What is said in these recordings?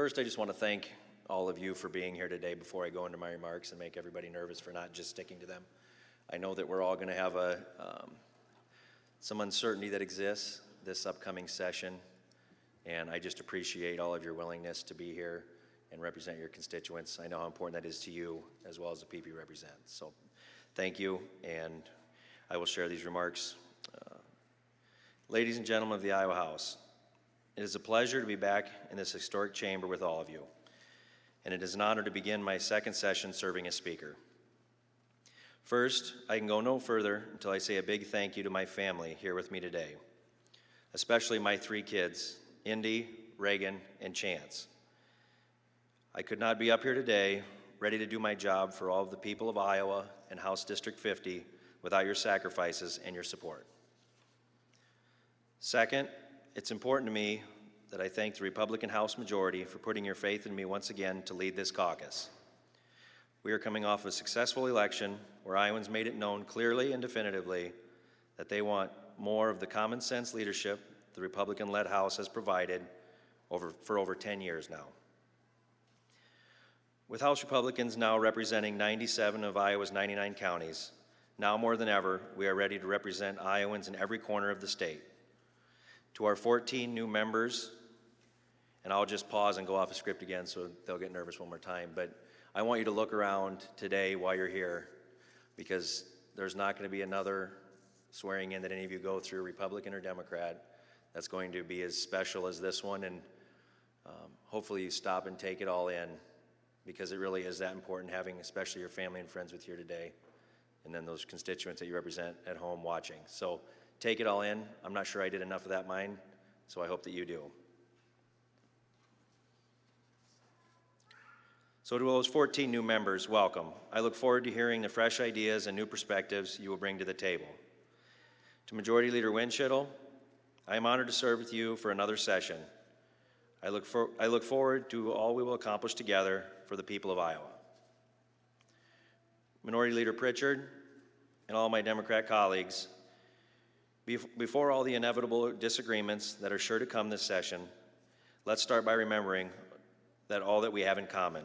First, I just want to thank all of you for being here today before I go into my remarks and make everybody nervous for not just sticking to them. I know that we're all going to have some uncertainty that exists this upcoming session, and I just appreciate all of your willingness to be here and represent your constituents. I know how important that is to you as well as the people you represent. So thank you, and I will share these remarks. Ladies and gentlemen of the Iowa House, it is a pleasure to be back in this historic chamber with all of you, and it is an honor to begin my second session serving as Speaker. First, I can go no further until I say a big thank you to my family here with me today, especially my three kids, Indy, Reagan, and Chance. I could not be up here today ready to do my job for all of the people of Iowa and House District 50 without your sacrifices and your support. Second, it's important to me that I thank the Republican House majority for putting your faith in me once again to lead this caucus. We are coming off a successful election where Iowans made it known clearly and definitively that they want more of the common sense leadership the Republican-led House has provided for over 10 years now. With House Republicans now representing 97 of Iowa's 99 counties, now more than ever, we are ready to represent Iowans in every corner of the state. To our 14 new members, and I'll just pause and go off the script again so they'll get nervous one more time, but I want you to look around today while you're here, because there's not going to be another swearing in that any of you go through, Republican or Democrat, that's going to be as special as this one, and hopefully you stop and take it all in, because it really is that important having especially your family and friends with you today, and then those constituents that you represent at home watching. So take it all in. I'm not sure I did enough of that mine, so I hope that you do. So to those 14 new members, welcome. I look forward to hearing the fresh ideas and new perspectives you will bring to the table. To Majority Leader Winchittle, I am honored to serve with you for another session. I look forward to all we will accomplish together for the people of Iowa. Minority Leader Pritchard and all my Democrat colleagues, before all the inevitable disagreements that are sure to come this session, let's start by remembering that all that we have in common.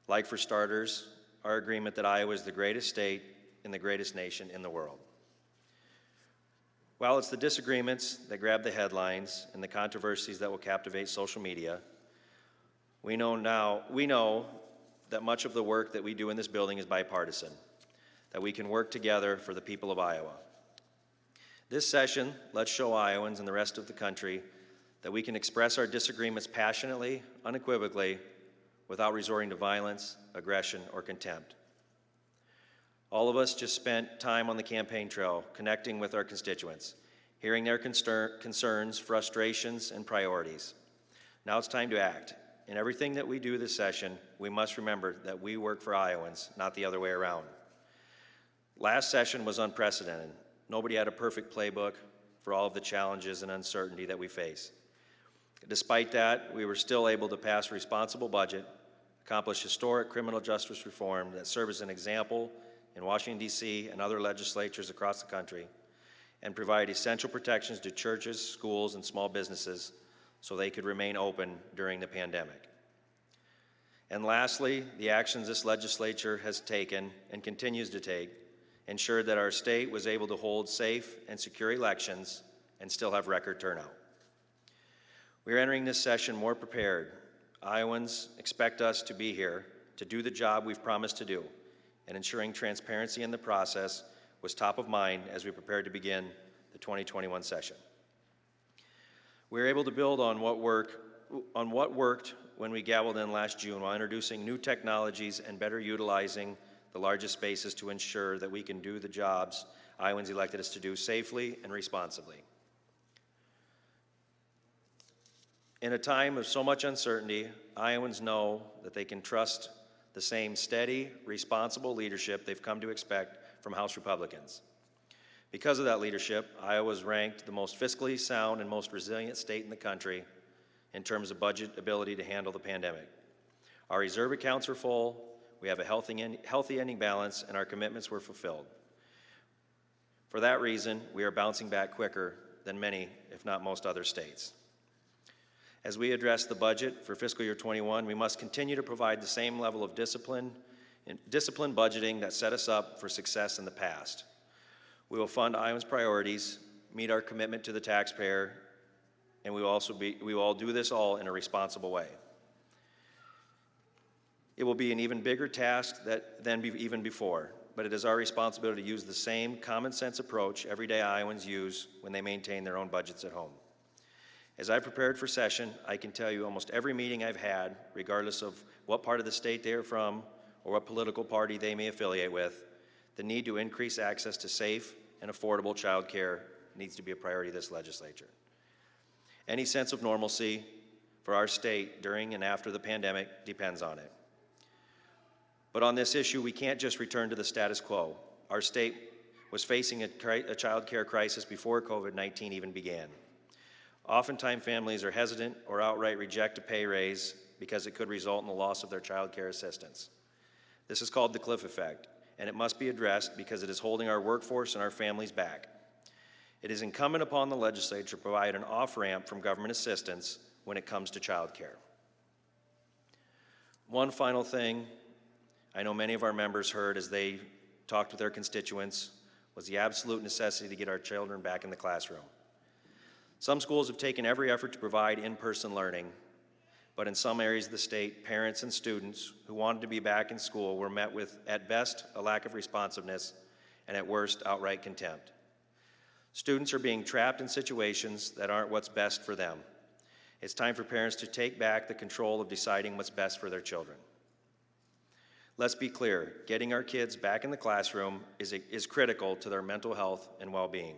Like for starters, our agreement that Iowa is the greatest state and the greatest nation in the world. While it's the disagreements that grab the headlines and the controversies that will captivate social media, we know that much of the work that we do in this building is bipartisan, that we can work together for the people of Iowa. This session, let's show Iowans and the rest of the country that we can express our disagreements passionately, unequivocally, without resorting to violence, aggression, or contempt. All of us just spent time on the campaign trail connecting with our constituents, hearing their concerns, frustrations, and priorities. Now it's time to act. In everything that we do this session, we must remember that we work for Iowans, not the other way around. Last session was unprecedented. Nobody had a perfect playbook for all of the challenges and uncertainty that we face. Despite that, we were still able to pass a responsible budget, accomplish historic criminal justice reform that serve as an example in Washington, D.C. and other legislatures across the country, and provide essential protections to churches, schools, and small businesses so they could remain open during the pandemic. And lastly, the actions this legislature has taken and continues to take ensured that our state was able to hold safe and secure elections and still have record turnout. We are entering this session more prepared. Iowans expect us to be here to do the job we've promised to do, and ensuring transparency in the process was top of mind as we prepared to begin the 2021 session. We were able to build on what worked when we gavelled in last June while introducing new technologies and better utilizing the largest spaces to ensure that we can do the jobs Iowans elected us to do safely and responsibly. In a time of so much uncertainty, Iowans know that they can trust the same steady, responsible leadership they've come to expect from House Republicans. Because of that leadership, Iowa was ranked the most fiscally sound and most resilient state in the country in terms of budget ability to handle the pandemic. Our reserve accounts are full, we have a healthy ending balance, and our commitments were fulfilled. For that reason, we are bouncing back quicker than many, if not most other states. As we address the budget for fiscal year 21, we must continue to provide the same level of disciplined budgeting that set us up for success in the past. We will fund Iowans' priorities, meet our commitment to the taxpayer, and we will all do this all in a responsible way. It will be an even bigger task than even before, but it is our responsibility to use the same common sense approach everyday Iowans use when they maintain their own budgets at home. As I prepared for session, I can tell you almost every meeting I've had, regardless of what part of the state they are from or what political party they may affiliate with, the need to increase access to safe and affordable child care needs to be a priority of this legislature. Any sense of normalcy for our state during and after the pandemic depends on it. But on this issue, we can't just return to the status quo. Our state was facing a child care crisis before COVID-19 even began. Oftentimes, families are hesitant or outright reject a pay raise because it could result in the loss of their child care assistance. This is called the cliff effect, and it must be addressed because it is holding our workforce and our families back. It is incumbent upon the legislature to provide an off-ramp from government assistance when it comes to child care. One final thing I know many of our members heard as they talked with their constituents was the absolute necessity to get our children back in the classroom. Some schools have taken every effort to provide in-person learning, but in some areas of the state, parents and students who wanted to be back in school were met with, at best, a lack of responsiveness, and at worst, outright contempt. Students are being trapped in situations that aren't what's best for them. It's time for parents to take back the control of deciding what's best for their children. Let's be clear, getting our kids back in the classroom is critical to their mental health and well-being.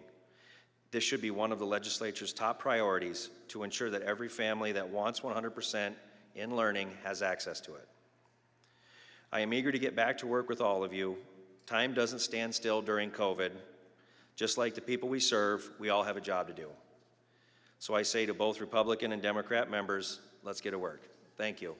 This should be one of the legislature's top priorities to ensure that every family that wants 100% in learning has access to it. I am eager to get back to work with all of you. Time doesn't stand still during COVID. Just like the people we serve, we all have a job to do. So I say to both Republican and Democrat members, let's get to work. Thank you.